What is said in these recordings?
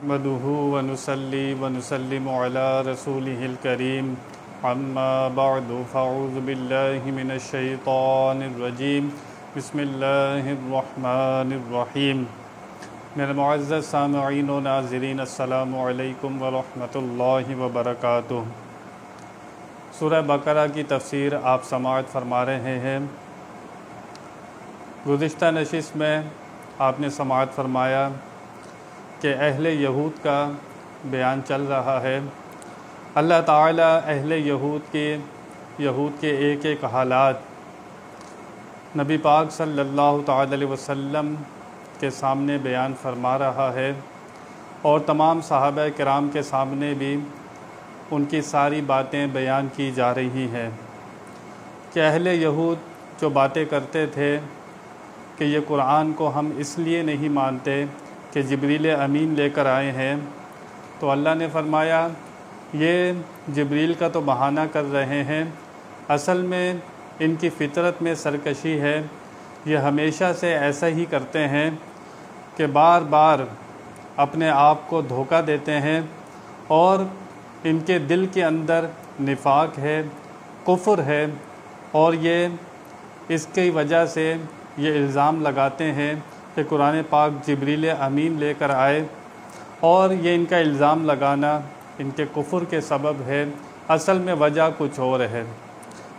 نحمده ونصلي ونسلم على رسوله الكريم اما بعد فاعوذ بالله من الشیطان الرجیم بسم اللہ الرحمن الرحیم۔ میرے معزز سامعین و ناظرین السلام علیکم ورحمۃ اللہ وبرکاتہ۔ سورہ بقرہ کی تفسیر آپ سماعت فرما رہے ہیں۔ گزشتہ نشست میں آپ نے سماعت فرمایا کہ اہل یہود کا بیان چل رہا ہے۔ اللہ تعالیٰ اہل یہود کے ایک ایک حالات نبی پاک صلی اللہ تعالی علیہ وسلم کے سامنے بیان فرما رہا ہے، اور تمام صحابہ کرام کے سامنے بھی ان کی ساری باتیں بیان کی جا رہی ہیں کہ اہل یہود جو باتیں کرتے تھے کہ یہ قرآن کو ہم اس لیے نہیں مانتے کہ جبریل امین لے کر آئے ہیں، تو اللہ نے فرمایا یہ جبریل کا تو بہانہ کر رہے ہیں، اصل میں ان کی فطرت میں سرکشی ہے۔ یہ ہمیشہ سے ایسا ہی کرتے ہیں کہ بار بار اپنے آپ کو دھوکہ دیتے ہیں، اور ان کے دل کے اندر نفاق ہے، کفر ہے، اور یہ اس کی وجہ سے یہ الزام لگاتے ہیں کہ قرآن پاک جبریل امین لے کر آئے، اور یہ ان کا الزام لگانا ان کے کفر کے سبب ہے، اصل میں وجہ کچھ اور ہے۔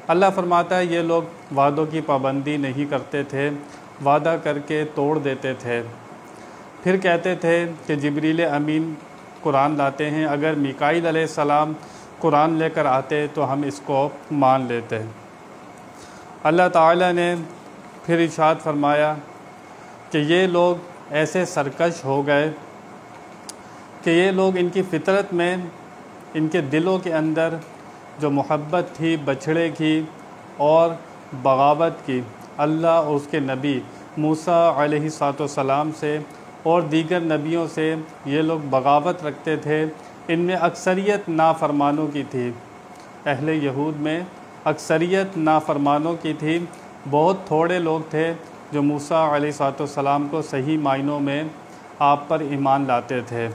اللہ فرماتا ہے یہ لوگ وعدوں کی پابندی نہیں کرتے تھے، وعدہ کر کے توڑ دیتے تھے، پھر کہتے تھے کہ جبریل امین قرآن لاتے ہیں، اگر میکائیل علیہ السلام قرآن لے کر آتے تو ہم اس کو مان لیتے۔ اللہ تعالیٰ نے پھر ارشاد فرمایا کہ یہ لوگ ایسے سرکش ہو گئے کہ یہ لوگ ان کی فطرت میں، ان کے دلوں کے اندر جو محبت تھی بچھڑے کی اور بغاوت کی، اللہ اور اس کے نبی موسیٰ علیہ السلام سے اور دیگر نبیوں سے یہ لوگ بغاوت رکھتے تھے۔ ان میں اکثریت نافرمانوں کی تھی، اہل یہود میں اکثریت نافرمانوں کی تھی، بہت تھوڑے لوگ تھے جو موسیٰ علیہ السلام کو صحیح معنوں میں آپ پر ایمان لاتے تھے۔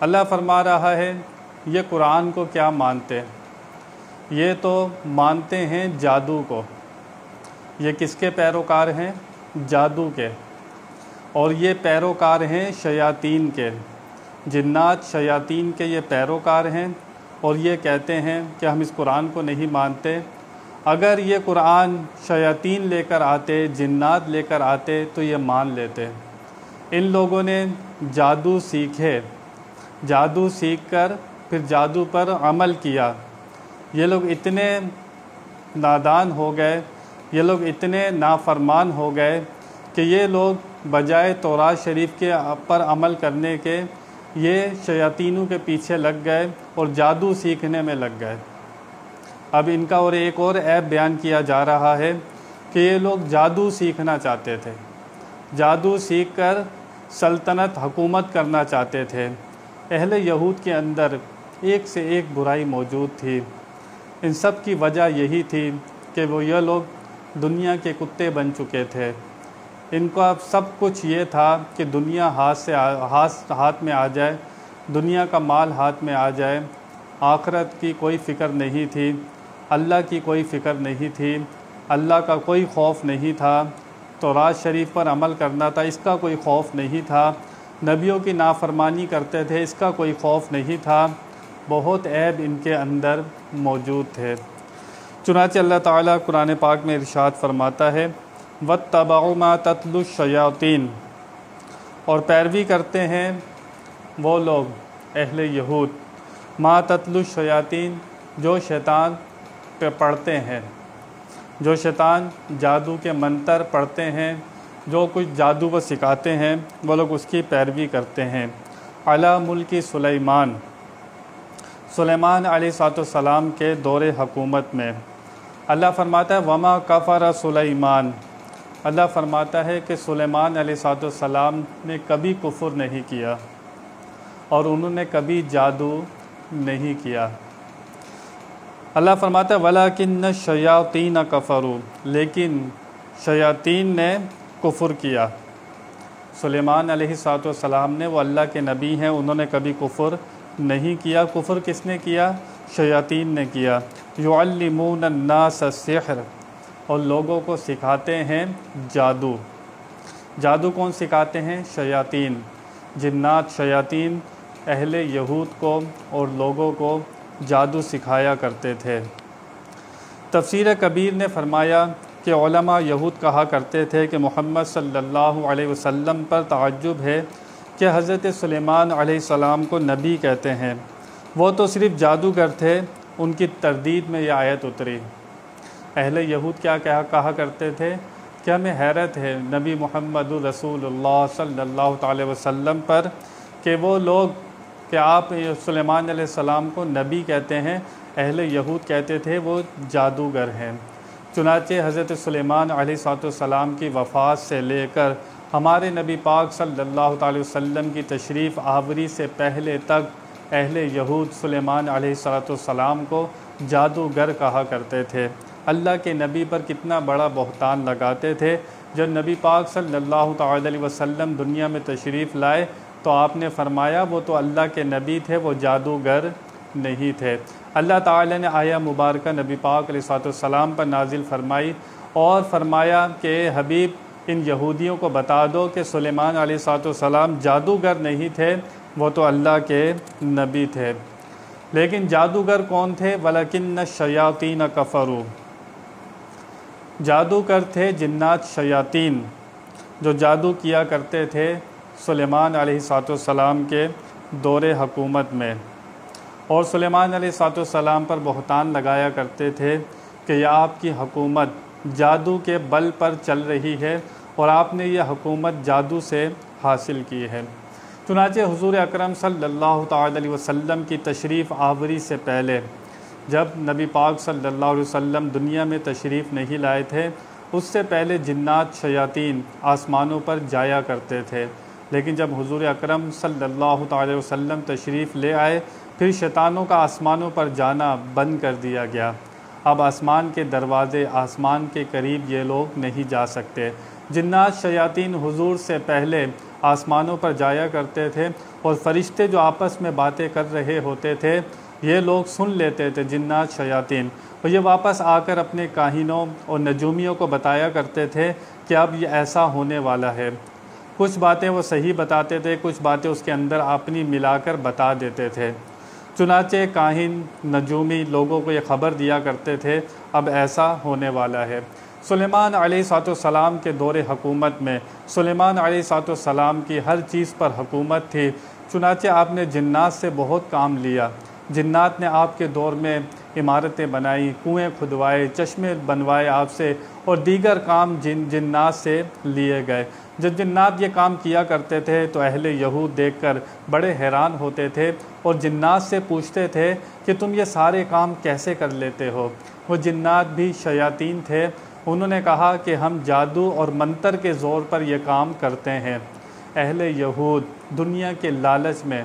اللہ فرما رہا ہے یہ قرآن کو کیا مانتے، یہ تو مانتے ہیں جادو کو۔ یہ کس کے پیروکار ہیں؟ جادو کے، اور یہ پیروکار ہیں شیاطین کے، جنات شیاطین کے یہ پیروکار ہیں، اور یہ کہتے ہیں کہ ہم اس قرآن کو نہیں مانتے۔ اگر یہ قرآن شیاطین لے کر آتے، جنات لے کر آتے تو یہ مان لیتے۔ ان لوگوں نے جادو سیکھے، جادو سیکھ کر پھر جادو پر عمل کیا۔ یہ لوگ اتنے نادان ہو گئے، یہ لوگ اتنے نافرمان ہو گئے کہ یہ لوگ بجائے تورات شریف کے پر عمل کرنے کے یہ شیاطینوں کے پیچھے لگ گئے اور جادو سیکھنے میں لگ گئے۔ اب ان کا اور ایک اور عیب بیان کیا جا رہا ہے کہ یہ لوگ جادو سیکھنا چاہتے تھے، جادو سیکھ کر سلطنت حکومت کرنا چاہتے تھے۔ اہل یہود کے اندر ایک سے ایک برائی موجود تھی، ان سب کی وجہ یہی تھی کہ وہ یہ لوگ دنیا کے کتے بن چکے تھے۔ ان کا سب کچھ یہ تھا کہ دنیا ہاتھ میں آ جائے، دنیا کا مال ہاتھ میں آ جائے، آخرت کی کوئی فکر نہیں تھی، اللہ کی کوئی فکر نہیں تھی، اللہ کا کوئی خوف نہیں تھا، تورات شریف پر عمل کرنا تھا اس کا کوئی خوف نہیں تھا، نبیوں کی نافرمانی کرتے تھے اس کا کوئی خوف نہیں تھا۔ بہت عیب ان کے اندر موجود تھے۔ چنانچہ اللہ تعالیٰ قرآن پاک میں ارشاد فرماتا ہے وَاتَّبَعُوا مَا تَتْلُو الشَّيَاطِينُ، اور پیروی کرتے ہیں وہ لوگ اہل یہود ما تتلو الشیاطین، جو شیطان پہ پڑھتے ہیں، جو شیطان جادو کے منتر پڑھتے ہیں، جو کچھ جادو وہ سکھاتے ہیں وہ لوگ اس کی پیروی کرتے ہیں۔ علی ملک سلیمان، سلیمان علیہ السلام کے دور حکومت میں اللہ فرماتا ہے وما کفر سلیمان، اللہ فرماتا ہے کہ سلیمان علیہ السلام نے کبھی کفر نہیں کیا اور انہوں نے کبھی جادو نہیں کیا۔ اللہ فرماتا ہے وَلَكِنَّ الشَّيَاطِينَ كَفَرُوا، لیکن شیاطین نے کفر کیا۔ سلیمان علیہ السلام نے وہ اللہ کے نبی ہیں، انہوں نے کبھی کفر نہیں کیا۔ کفر کس نے کیا؟ شیاطین نے کیا۔ یعلمون الناس السحر، اور لوگوں کو سکھاتے ہیں جادو۔ جادو کون سکھاتے ہیں؟ شیاطین، جنات، شیاطین اہل یہود کو اور لوگوں کو جادو سکھایا کرتے تھے۔ تفسیر کبیر نے فرمایا کہ علماء یہود کہا کرتے تھے کہ محمد صلی اللہ علیہ وسلم پر تعجب ہے کہ حضرت سلیمان علیہ السلام کو نبی کہتے ہیں، وہ تو صرف جادوگر تھے۔ ان کی تردید میں یہ آیت اتری۔ اہل یہود کیا کہا کرتے تھے کہ ہمیں حیرت ہے نبی محمد رسول اللہ صلی اللہ تعالی وسلم پر کہ وہ لوگ کہ آپ سلیمان علیہ السلام کو نبی کہتے ہیں، اہل یہود کہتے تھے وہ جادوگر ہیں۔ چنانچہ حضرت سلیمان علیہ السلام کی وفات سے لے کر ہمارے نبی پاک صلی اللہ تعالی وسلم کی تشریف آوری سے پہلے تک اہل یہود سلیمان علیہ السلام کو جادوگر کہا کرتے تھے۔ اللہ کے نبی پر کتنا بڑا بہتان لگاتے تھے۔ جب نبی پاک صلی اللہ تعالی علیہ وسلم دنیا میں تشریف لائے تو آپ نے فرمایا وہ تو اللہ کے نبی تھے، وہ جادوگر نہیں تھے۔ اللہ تعالی نے آیہ مبارکہ نبی پاک علیہ السلام پر نازل فرمائی اور فرمایا کہ حبیب ان یہودیوں کو بتا دو کہ سلیمان علیہ السلام جادوگر نہیں تھے، وہ تو اللہ کے نبی تھے۔ لیکن جادوگر کون تھے؟ وَلَكِنَّ الشَّيَاطِينَ كَفَرُوا، جادوگر تھے جنات، شیاطین، جو جادو کیا کرتے تھے سلیمان علیہ السلام کے دور حکومت میں، اور سلیمان علیہ السلام پر بہتان لگایا کرتے تھے کہ یہ آپ کی حکومت جادو کے بل پر چل رہی ہے اور آپ نے یہ حکومت جادو سے حاصل کی ہے۔ چنانچہ حضور اکرم صلی اللہ تعالی علیہ وسلم کی تشریف آوری سے پہلے جب نبی پاک صلی اللہ علیہ وسلم دنیا میں تشریف نہیں لائے تھے، اس سے پہلے جنات، شیاطین آسمانوں پر جایا کرتے تھے، لیکن جب حضور اکرم صلی اللہ تعالی وسلم تشریف لے آئے پھر شیطانوں کا آسمانوں پر جانا بند کر دیا گیا۔ اب آسمان کے دروازے، آسمان کے قریب یہ لوگ نہیں جا سکتے۔ جنات، شیاطین حضور سے پہلے آسمانوں پر جایا کرتے تھے اور فرشتے جو آپس میں باتیں کر رہے ہوتے تھے یہ لوگ سن لیتے تھے، جنات، شیاطین، اور یہ واپس آ کر اپنے کاہنوں اور نجومیوں کو بتایا کرتے تھے کہ اب یہ ایسا ہونے والا ہے۔ کچھ باتیں وہ صحیح بتاتے تھے، کچھ باتیں اس کے اندر اپنی ملا کر بتا دیتے تھے۔ چنانچہ کاہن، نجومی لوگوں کو یہ خبر دیا کرتے تھے اب ایسا ہونے والا ہے۔ سلیمان علیہ السلام کے دور حکومت میں سلیمان علیہ السلام کی ہر چیز پر حکومت تھی، چنانچہ آپ نے جنات سے بہت کام لیا۔ جنات نے آپ کے دور میں عمارتیں بنائی، کنویں کھدوائے، چشمے بنوائے آپ سے، اور دیگر کام جنات سے لیے گئے۔ جب جنات یہ کام کیا کرتے تھے تو اہل یہود دیکھ کر بڑے حیران ہوتے تھے اور جنات سے پوچھتے تھے کہ تم یہ سارے کام کیسے کر لیتے ہو؟ وہ جنات بھی شیاطین تھے، انہوں نے کہا کہ ہم جادو اور منتر کے زور پر یہ کام کرتے ہیں۔ اہل یہود دنیا کے لالچ میں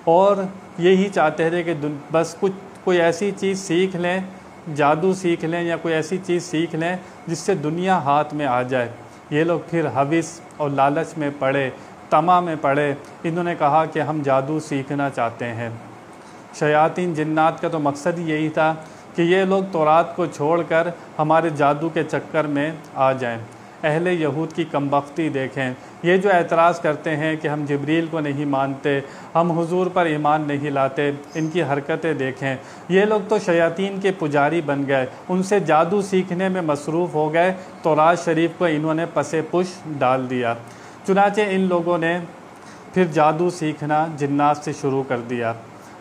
اور یہی چاہتے تھے کہ بس کوئی ایسی چیز سیکھ لیں، جادو سیکھ لیں یا کوئی ایسی چیز سیکھ لیں جس سے دنیا ہاتھ میں آ جائے۔ یہ لوگ پھر ہوس اور لالچ میں پڑے، طمع میں پڑے، انہوں نے کہا کہ ہم جادو سیکھنا چاہتے ہیں۔ شیاطین، جنات کا تو مقصد ہی یہی تھا کہ یہ لوگ تورات کو چھوڑ کر ہمارے جادو کے چکر میں آ جائیں۔ اہل یہود کی کمبختی دیکھیں، یہ جو اعتراض کرتے ہیں کہ ہم جبریل کو نہیں مانتے، ہم حضور پر ایمان نہیں لاتے، ان کی حرکتیں دیکھیں۔ یہ لوگ تو شیاطین کے پجاری بن گئے، ان سے جادو سیکھنے میں مصروف ہو گئے، تورات شریف کو انہوں نے پس پش ڈال دیا۔ چنانچہ ان لوگوں نے پھر جادو سیکھنا جنات سے شروع کر دیا۔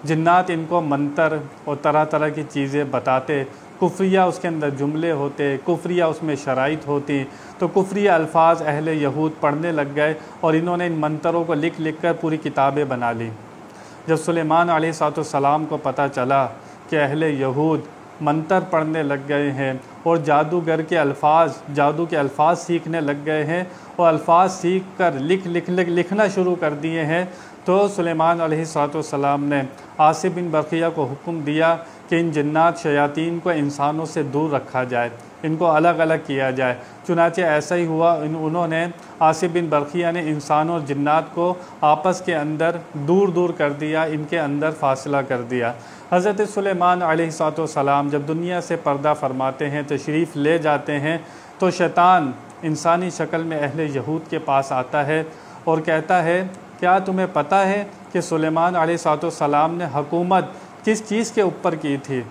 جنات ان کو منتر اور طرح طرح کی چیزیں بتاتے، کفریہ اس کے اندر جملے ہوتے، کفریہ اس میں شرائط ہوتی، تو کفریہ الفاظ اہل یہود پڑھنے لگ گئے اور انہوں نے ان منتروں کو لکھ لکھ کر پوری کتابیں بنا لی۔ جب سلیمان علیہ السلام کو پتہ چلا کہ اہل یہود منتر پڑھنے لگ گئے ہیں اور جادوگر کے جادو کے الفاظ سیکھنے لگ گئے ہیں اور الفاظ سیکھ کر لکھنا شروع کر دیے ہیں، تو سلیمان علیہ السلام نے عاصم بن برقیہ کو حکم دیا کہ ان جنات، شیاطین کو انسانوں سے دور رکھا جائے، ان کو الگ الگ کیا جائے۔ چنانچہ ایسا ہی ہوا، انہوں نے عاصم بن برقیہ نے انسانوں اور جنات کو آپس کے اندر دور دور کر دیا، ان کے اندر فاصلہ کر دیا۔ حضرت سلیمان علیہ السلام جب دنیا سے پردہ فرماتے ہیں، تشریف لے جاتے ہیں، تو شیطان انسانی شکل میں اہل یہود کے پاس آتا ہے اور کہتا ہے کیا تمہیں پتہ ہے کہ سلیمان علیہ السلام نے حکومت کس چیز کے اوپر کی تھی؟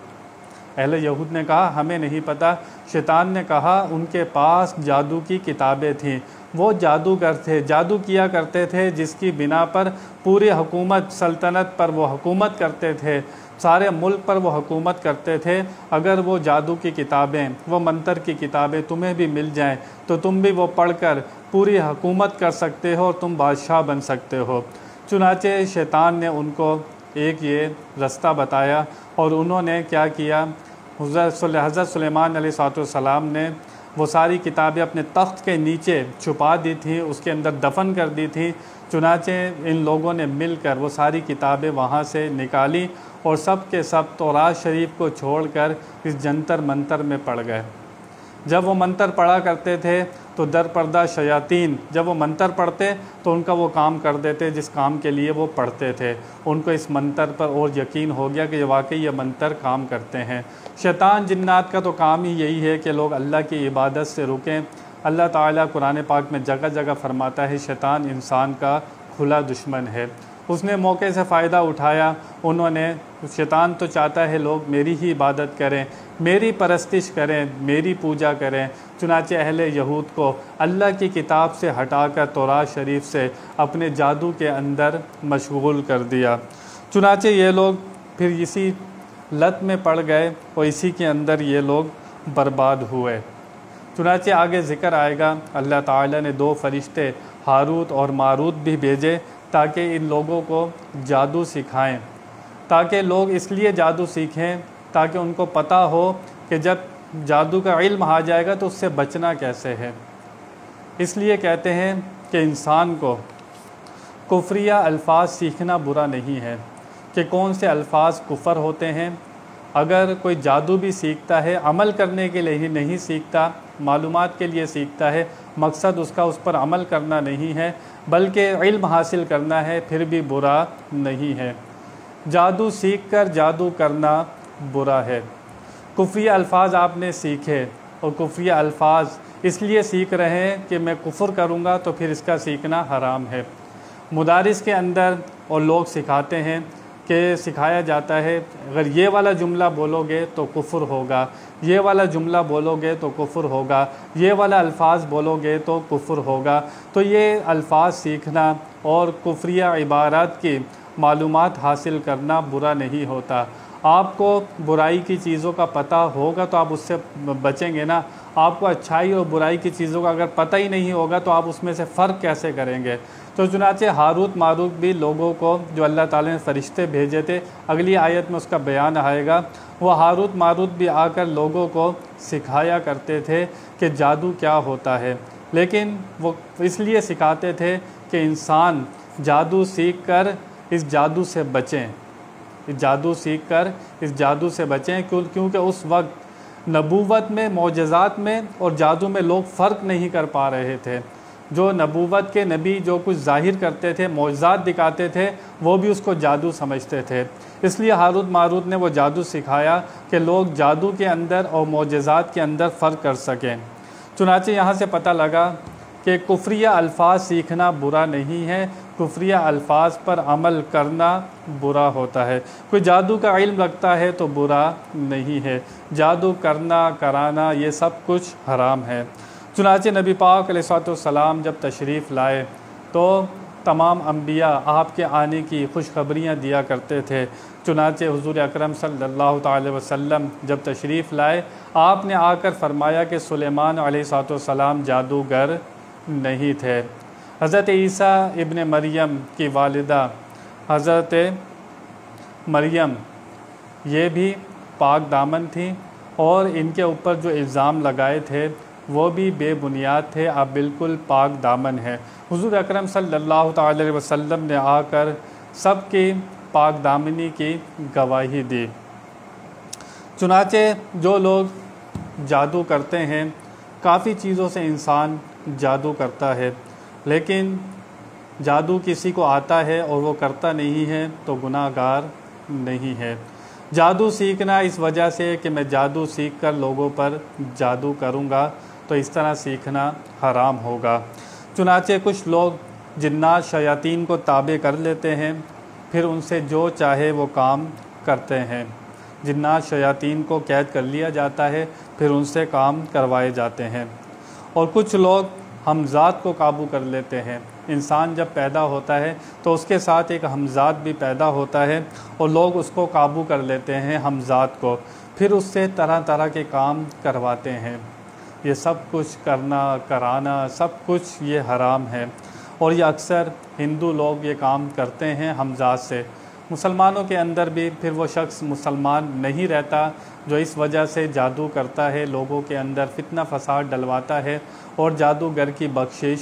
اہل یہود نے کہا ہمیں نہیں پتہ۔ شیطان نے کہا ان کے پاس جادو کی کتابیں تھیں، وہ جادوگر تھے، جادو کیا کرتے تھے، جس کی بنا پر پوری حکومت سلطنت پر وہ حکومت کرتے تھے، سارے ملک پر وہ حکومت کرتے تھے۔ اگر وہ جادو کی کتابیں، وہ منتر کی کتابیں تمہیں بھی مل جائیں تو تم بھی وہ پڑھ کر پوری حکومت کر سکتے ہو اور تم بادشاہ بن سکتے ہو۔ چنانچہ شیطان نے ان کو ایک یہ رستہ بتایا اور انہوں نے کیا کیا، حضرت سلیمان علیہ السلام نے وہ ساری کتابیں اپنے تخت کے نیچے چھپا دی تھیں، اس کے اندر دفن کر دی تھی۔ چنانچہ ان لوگوں نے مل کر وہ ساری کتابیں وہاں سے نکالی اور سب کے سب تورات شریف کو چھوڑ کر اس جنتر منتر میں پڑ گئے۔ جب وہ منتر پڑھا کرتے تھے تو در پردہ شیاطین جب وہ منتر پڑھتے تو ان کا وہ کام کر دیتے جس کام کے لیے وہ پڑھتے تھے۔ ان کو اس منتر پر اور یقین ہو گیا کہ واقعی یہ منتر کام کرتے ہیں۔ شیطان جنات کا تو کام ہی یہی ہے کہ لوگ اللہ کی عبادت سے رکیں۔ اللہ تعالیٰ قرآن پاک میں جگہ جگہ فرماتا ہے شیطان انسان کا کھلا دشمن ہے۔ اس نے موقع سے فائدہ اٹھایا، شیطان تو چاہتا ہے لوگ میری ہی عبادت کریں، میری پرستش کریں، میری پوجا کریں۔ چنانچہ اہل یہود کو اللہ کی کتاب سے ہٹا کر تورات شریف سے اپنے جادو کے اندر مشغول کر دیا۔ چنانچہ یہ لوگ پھر اسی لت میں پڑ گئے اور اسی کے اندر یہ لوگ برباد ہوئے۔ چنانچہ آگے ذکر آئے گا اللہ تعالیٰ نے 2 فرشتے ہاروت اور ماروت بھی بھیجے تاکہ ان لوگوں کو جادو سکھائیں، تاکہ لوگ اس لیے جادو سیکھیں تاکہ ان کو پتہ ہو کہ جب جادو کا علم آ جائے گا تو اس سے بچنا کیسے ہے۔ اس لیے کہتے ہیں کہ انسان کو کفریہ الفاظ سیکھنا برا نہیں ہے کہ کون سے الفاظ کفر ہوتے ہیں۔ اگر کوئی جادو بھی سیکھتا ہے عمل کرنے کے لیے نہیں سیکھتا، معلومات کے لیے سیکھتا ہے، مقصد اس کا اس پر عمل کرنا نہیں ہے بلکہ علم حاصل کرنا ہے، پھر بھی برا نہیں ہے۔ جادو سیکھ کر جادو کرنا برا ہے۔ کفریہ الفاظ آپ نے سیکھے اور کفریہ الفاظ اس لیے سیکھ رہے ہیں کہ میں کفر کروں گا تو پھر اس کا سیکھنا حرام ہے۔ مدارس کے اندر اور لوگ سکھاتے ہیں کہ سکھایا جاتا ہے اگر یہ والا جملہ بولو گے تو کفر ہوگا، یہ والا جملہ بولو گے تو کفر ہوگا، یہ والا الفاظ بولو گے تو کفر ہوگا۔ تو یہ الفاظ سیکھنا اور کفریہ عبارات کی معلومات حاصل کرنا برا نہیں ہوتا۔ آپ کو برائی کی چیزوں کا پتہ ہوگا تو آپ اس سے بچیں گے نا۔ آپ کو اچھائی اور برائی کی چیزوں کا اگر پتہ ہی نہیں ہوگا تو آپ اس میں سے فرق کیسے کریں گے؟ تو چنانچہ ہاروت ماروت بھی لوگوں کو جو اللہ تعالیٰ نے فرشتے بھیجے تھے، اگلی آیت میں اس کا بیان آئے گا، وہ ہاروت ماروت بھی آ کر لوگوں کو سکھایا کرتے تھے کہ جادو کیا ہوتا ہے، لیکن وہ اس لیے سکھاتے تھے کہ انسان جادو سیکھ کر اس جادو سے بچیں، جادو سیکھ کر اس جادو سے بچیں، کیونکہ اس وقت نبوت میں، معجزات میں اور جادو میں لوگ فرق نہیں کر پا رہے تھے۔ جو نبوت کے نبی جو کچھ ظاہر کرتے تھے، معجزات دکھاتے تھے، وہ بھی اس کو جادو سمجھتے تھے۔ اس لیے ہاروت ماروت نے وہ جادو سکھایا کہ لوگ جادو کے اندر اور معجزات کے اندر فرق کر سکیں۔ چنانچہ یہاں سے پتہ لگا کہ کفریہ الفاظ سیکھنا برا نہیں ہے، کفریہ الفاظ پر عمل کرنا برا ہوتا ہے۔ کوئی جادو کا علم رکھتا ہے تو برا نہیں ہے، جادو کرنا، کرانا یہ سب کچھ حرام ہے۔ چنانچہ نبی پاک علیہ السلام جب تشریف لائے تو تمام انبیاء آپ کے آنے کی خوشخبریاں دیا کرتے تھے۔ چنانچہ حضور اکرم صلی اللہ تعالی وسلم جب تشریف لائے، آپ نے آ کر فرمایا کہ سلیمان علیہ السلام جادوگر نہیں تھے۔ حضرت عیسیٰ ابن مریم کی والدہ حضرت مریم یہ بھی پاک دامن تھیں اور ان کے اوپر جو الزام لگائے تھے وہ بھی بے بنیاد تھے، آپ بالکل پاک دامن ہیں۔ حضور اکرم صلی اللہ تعالی وسلم نے آ کر سب کی پاک دامنی کی گواہی دی۔ چنانچہ جو لوگ جادو کرتے ہیں، کافی چیزوں سے انسان جادو کرتا ہے، لیکن جادو کسی کو آتا ہے اور وہ کرتا نہیں ہے تو گناہ گار نہیں ہے۔ جادو سیکھنا اس وجہ سے کہ میں جادو سیکھ کر لوگوں پر جادو کروں گا تو اس طرح سیکھنا حرام ہوگا۔ چنانچہ کچھ لوگ جنات شیاطین کو تابع کر لیتے ہیں، پھر ان سے جو چاہے وہ کام کرتے ہیں۔ جنات شیاطین کو قید کر لیا جاتا ہے، پھر ان سے کام کروائے جاتے ہیں۔ اور کچھ لوگ ہمزاد کو قابو کر لیتے ہیں۔ انسان جب پیدا ہوتا ہے تو اس کے ساتھ ایک ہمزاد بھی پیدا ہوتا ہے اور لوگ اس کو قابو کر لیتے ہیں، ہمزاد کو، پھر اس سے طرح طرح کے کام کرواتے ہیں۔ یہ سب کچھ کرانا سب کچھ یہ حرام ہے، اور یہ اکثر ہندو لوگ یہ کام کرتے ہیں ہمزاد سے۔ مسلمانوں کے اندر بھی پھر وہ شخص مسلمان نہیں رہتا جو اس وجہ سے جادو کرتا ہے، لوگوں کے اندر فتنہ فساد ڈلواتا ہے، اور جادوگر کی بخشش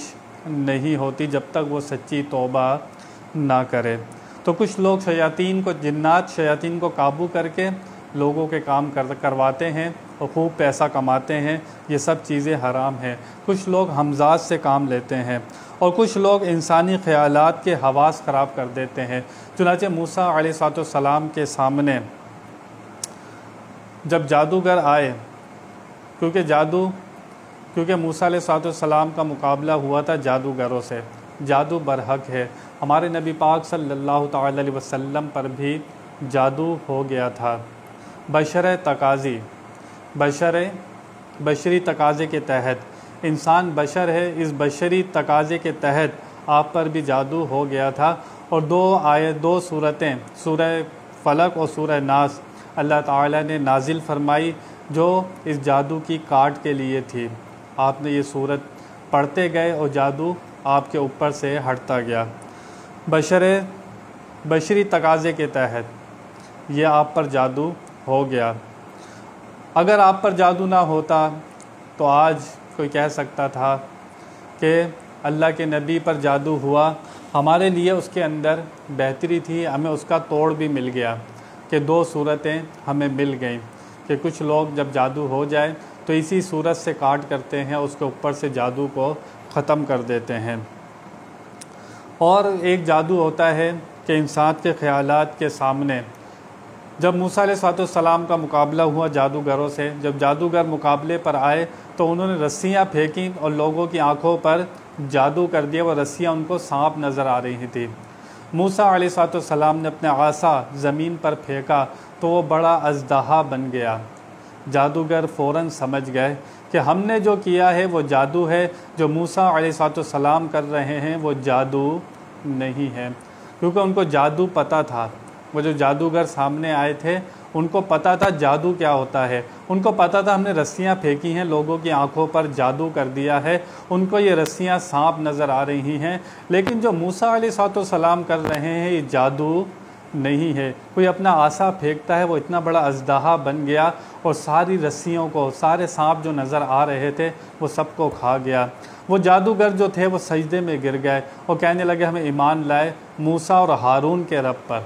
نہیں ہوتی جب تک وہ سچی توبہ نہ کرے۔ تو کچھ لوگ جنات شیاطین کو قابو کر کے لوگوں کے کام کرواتے ہیں اور خوب پیسہ کماتے ہیں، یہ سب چیزیں حرام ہیں۔ کچھ لوگ ہمزاد سے کام لیتے ہیں، اور کچھ لوگ انسانی خیالات کے حواس خراب کر دیتے ہیں۔ چنانچہ موسیٰ علیہ السلام کے سامنے جب جادوگر آئے، کیونکہ موسیٰ علیہ السلام کا مقابلہ ہوا تھا جادوگروں سے، جادو برحق ہے۔ ہمارے نبی پاک صلی اللہ تعالی علیہ وسلم پر بھی جادو ہو گیا تھا، بشری تقاضے کے تحت۔ انسان بشر ہے، اس بشری تقاضے کے تحت آپ پر بھی جادو ہو گیا تھا، اور دو صورتیں، سورہ فلق اور سورہ ناس اللہ تعالیٰ نے نازل فرمائی جو اس جادو کی کاٹ کے لیے تھی۔ آپ نے یہ صورت پڑھتے گئے اور جادو آپ کے اوپر سے ہٹتا گیا۔ بشری تقاضے کے تحت یہ آپ پر جادو ہو گیا۔ اگر آپ پر جادو نہ ہوتا تو آج کوئی کہہ سکتا تھا کہ اللہ کے نبی پر جادو ہوا، ہمارے لیے اس کے اندر بہتری تھی، ہمیں اس کا توڑ بھی مل گیا کہ 2 صورتیں ہمیں مل گئیں، کہ کچھ لوگ جب جادو ہو جائے تو اسی صورت سے کاٹ کرتے ہیں، اس کے اوپر سے جادو کو ختم کر دیتے ہیں۔ اور ایک جادو ہوتا ہے کہ انسان کے خیالات کے سامنے، جب موسیٰ علیہ السلام کا مقابلہ ہوا جادوگروں سے، جب جادوگر مقابلے پر آئے تو انہوں نے رسیاں پھینکیں اور لوگوں کی آنکھوں پر جادو کر دیا، وہ رسیاں ان کو سانپ نظر آ رہی تھی۔ موسیٰ علیہ السلام نے اپنے عصا زمین پر پھینکا تو وہ بڑا اژدہا بن گیا۔ جادوگر فوراً سمجھ گئے کہ ہم نے جو کیا ہے وہ جادو ہے، جو موسیٰ علیہ السلام کر رہے ہیں وہ جادو نہیں ہے، کیونکہ ان کو جادو پتہ تھا۔ وہ جو جادوگر سامنے آئے تھے ان کو پتہ تھا جادو کیا ہوتا ہے، ان کو پتہ تھا ہم نے رسیاں پھینکی ہیں، لوگوں کی آنکھوں پر جادو کر دیا ہے، ان کو یہ رسیاں سانپ نظر آ رہی ہیں، لیکن جو موسیٰ علیہ السلام کر رہے ہیں یہ جادو نہیں ہے۔ کوئی اپنا عصا پھینکتا ہے، وہ اتنا بڑا اژدہا بن گیا اور ساری رسیوں کو، سارے سانپ جو نظر آ رہے تھے وہ سب کو کھا گیا۔ وہ جادوگر جو تھے وہ سجدے میں گر گئے اور کہنے لگے ہمیں ایمان لائے موسیٰ اور ہارون کے رب پر۔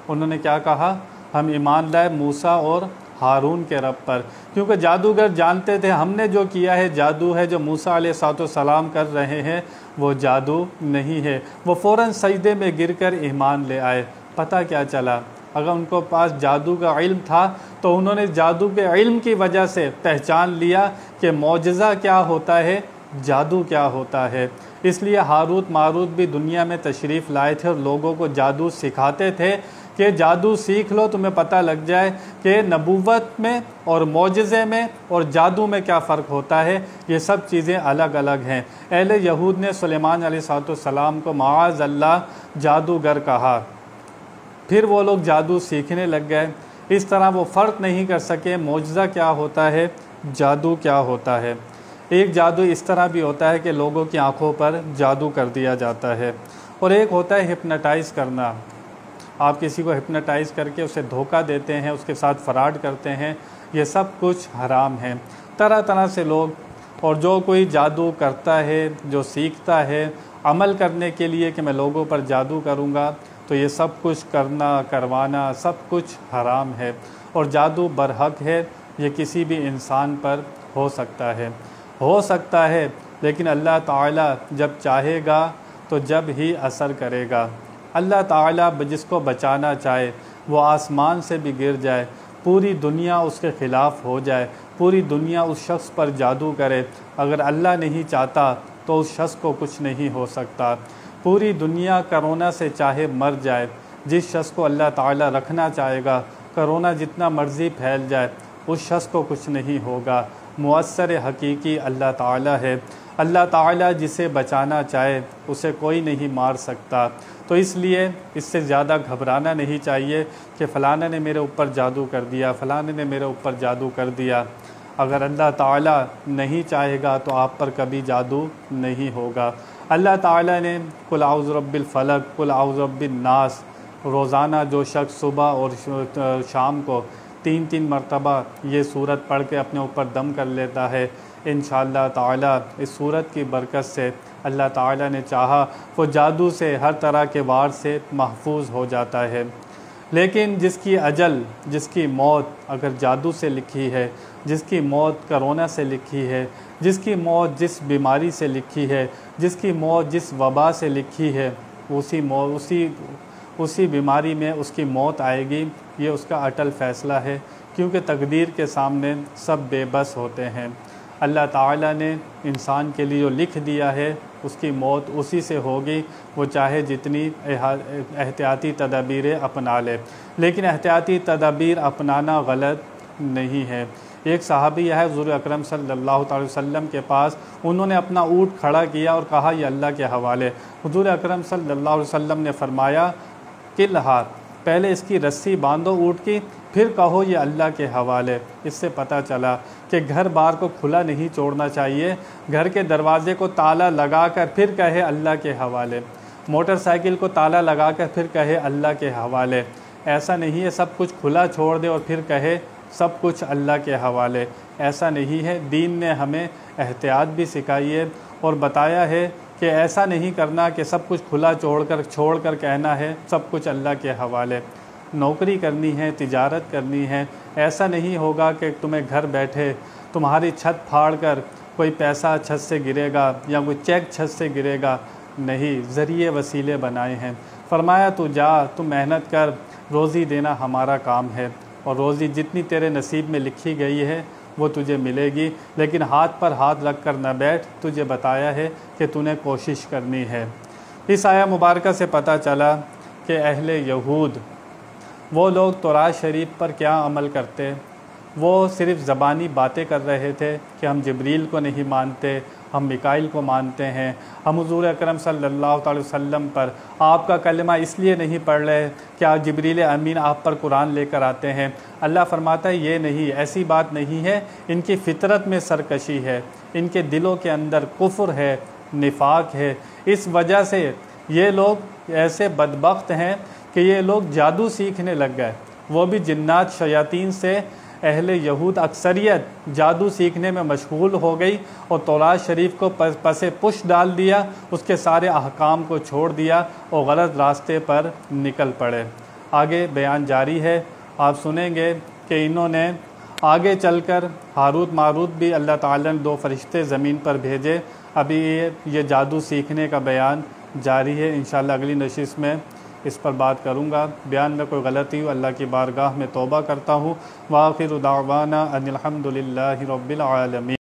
انہوں نے کیا کہا؟ ہم ایمان لائے موسیٰ اور ہارون کے رب پر، کیونکہ جادوگر جانتے تھے ہم نے جو کیا ہے جادو ہے، جو موسیٰ علیہ السلام کر رہے ہیں وہ جادو نہیں ہے۔ وہ فوراً سجدے میں گر کر ایمان لے آئے۔ پتہ کیا چلا؟ اگر ان کو پاس جادو کا علم تھا تو انہوں نے جادو کے علم کی وجہ سے پہچان لیا کہ معجزہ کیا ہوتا ہے، جادو کیا ہوتا ہے۔ اس لیے ہاروت ماروت بھی دنیا میں تشریف لائے تھے اور لوگوں کو جادو سکھاتے تھے کہ جادو سیکھ لو، تمہیں پتہ لگ جائے کہ نبوت میں اور معجزے میں اور جادو میں کیا فرق ہوتا ہے، یہ سب چیزیں الگ الگ ہیں۔ اہل یہود نے سلیمان علیہ السلام کو معاذ اللہ جادوگر کہا، پھر وہ لوگ جادو سیکھنے لگ گئے۔ اس طرح وہ فرق نہیں کر سکے معجزہ کیا ہوتا ہے، جادو کیا ہوتا ہے۔ ایک جادو اس طرح بھی ہوتا ہے کہ لوگوں کی آنکھوں پر جادو کر دیا جاتا ہے، اور ایک ہوتا ہے ہپناٹائز کرنا۔ آپ کسی کو ہپناٹائز کر کے اسے دھوکہ دیتے ہیں، اس کے ساتھ فراڈ کرتے ہیں، یہ سب کچھ حرام ہے۔ طرح طرح سے لوگ، اور جو کوئی جادو کرتا ہے، جو سیکھتا ہے عمل کرنے کے لیے کہ میں لوگوں پر جادو کروں گا، تو یہ سب کچھ کرنا کروانا سب کچھ حرام ہے، اور جادو برحق ہے۔ یہ کسی بھی انسان پر ہو سکتا ہے، لیکن اللہ تعالیٰ جب چاہے گا تو جب ہی اثر کرے گا۔ اللہ تعالیٰ جس کو بچانا چاہے وہ آسمان سے بھی گر جائے، پوری دنیا اس کے خلاف ہو جائے، پوری دنیا اس شخص پر جادو کرے، اگر اللہ نہیں چاہتا تو اس شخص کو کچھ نہیں ہو سکتا۔ پوری دنیا کرونا سے چاہے مر جائے، جس شخص کو اللہ تعالیٰ رکھنا چاہے گا، کرونا جتنا مرضی پھیل جائے اس شخص کو کچھ نہیں ہوگا۔ مؤثر حقیقی اللہ تعالیٰ ہے۔ اللہ تعالیٰ جسے بچانا چاہے اسے کوئی نہیں مار سکتا۔ تو اس لیے اس سے زیادہ گھبرانا نہیں چاہیے کہ فلاں نے میرے اوپر جادو کر دیا، فلاں نے میرے اوپر جادو کر دیا۔ اگر اللہ تعالیٰ نہیں چاہے گا تو آپ پر کبھی جادو نہیں ہوگا۔ اللہ تعالیٰ نے قل اعوذ برب الفلق، قل اعوذ برب الناس روزانہ جو شخص صبح اور شام کو 3 مرتبہ یہ سورت پڑھ کے اپنے اوپر دم کر لیتا ہے، انشاءاللہ تعالیٰ اس سورت کی برکت سے اللہ تعالیٰ نے چاہا وہ جادو سے، ہر طرح کے وار سے محفوظ ہو جاتا ہے۔ لیکن جس کی اجل، جس کی موت اگر جادو سے لکھی ہے، جس کی موت کرونا سے لکھی ہے، جس کی موت جس بیماری سے لکھی ہے، جس کی موت جس وبا سے لکھی ہے، اسی بیماری میں اس کی موت آئے گی۔ یہ اس کا اٹل فیصلہ ہے، کیونکہ تقدیر کے سامنے سب بے بس ہوتے ہیں۔ اللہ تعالیٰ نے انسان کے لیے جو لکھ دیا ہے اس کی موت اسی سے ہوگی، وہ چاہے جتنی احتیاطی تدابیریں اپنا لے، لیکن احتیاطی تدابیر اپنانا غلط نہیں ہے۔ ایک صحابی ہے حضور اکرم صلی اللہ علیہ وسلم کے پاس، انہوں نے اپنا اونٹ کھڑا کیا اور کہا یہ اللہ کے حوالے۔ حضور اکرم صلی اللہ علیہ وسلم نے فرمایا قلھا، پہلے اس کی رسی باندھو اونٹ کی، پھر کہو یہ اللہ کے حوالے۔ اس سے پتہ چلا کہ گھر بار کو کھلا نہیں چھوڑنا چاہیے، گھر کے دروازے کو تالا لگا کر پھر کہے اللہ کے حوالے، موٹر سائیکل کو تالا لگا کر پھر کہے اللہ کے حوالے۔ ایسا نہیں ہے سب کچھ کھلا چھوڑ دے اور پھر کہے سب کچھ اللہ کے حوالے، ایسا نہیں ہے۔ دین نے ہمیں احتیاط بھی سکھائی ہے اور بتایا ہے کہ ایسا نہیں کرنا کہ سب کچھ کھلا چھوڑ کر کہنا ہے سب کچھ اللہ کے حوالے۔ نوکری کرنی ہے، تجارت کرنی ہے، ایسا نہیں ہوگا کہ تمہیں گھر بیٹھے تمہاری چھت پھاڑ کر کوئی پیسہ چھت سے گرے گا یا کوئی چیک چھت سے گرے گا، نہیں، ذریعے وسیلے بنائے ہیں۔ فرمایا تو جا، تو محنت کر، روزی دینا ہمارا کام ہے، اور روزی جتنی تیرے نصیب میں لکھی گئی ہے وہ تجھے ملے گی، لیکن ہاتھ پر ہاتھ رکھ کر نہ بیٹھ، تجھے بتایا ہے کہ تو نے کوشش کرنی ہے۔ اس آیہ مبارکہ سے پتہ چلا کہ اہل یہود، وہ لوگ تورات شریف پر کیا عمل کرتے، وہ صرف زبانی باتیں کر رہے تھے کہ ہم جبریل کو نہیں مانتے، ہم میکائیل کو مانتے ہیں، ہم حضور اکرم صلی اللہ علیہ وسلم پر آپ کا کلمہ اس لیے نہیں پڑھ رہے کہ آپ جبریل امین آپ پر قرآن لے کر آتے ہیں۔ اللہ فرماتا ہے یہ نہیں، ایسی بات نہیں ہے، ان کی فطرت میں سرکشی ہے، ان کے دلوں کے اندر کفر ہے، نفاق ہے، اس وجہ سے یہ لوگ ایسے بدبخت ہیں کہ یہ لوگ جادو سیکھنے لگ گئے، وہ بھی جنات شیاطین سے۔ اہل یہود اکثریت جادو سیکھنے میں مشغول ہو گئی اور تورات شریف کو پس پش ڈال دیا، اس کے سارے احکام کو چھوڑ دیا اور غلط راستے پر نکل پڑے۔ آگے بیان جاری ہے، آپ سنیں گے کہ انہوں نے آگے چل کر ہاروت ماروت بھی اللہ تعالیٰ نے 2 فرشتے زمین پر بھیجے۔ ابھی یہ جادو سیکھنے کا بیان جاری ہے، انشاءاللہ اگلی نشست میں اس پر بات کروں گا۔ بیان میں کوئی غلطی ہو اللہ کی بارگاہ میں توبہ کرتا ہوں۔ وآخر دعوانا ان الحمد للہ رب العالمین۔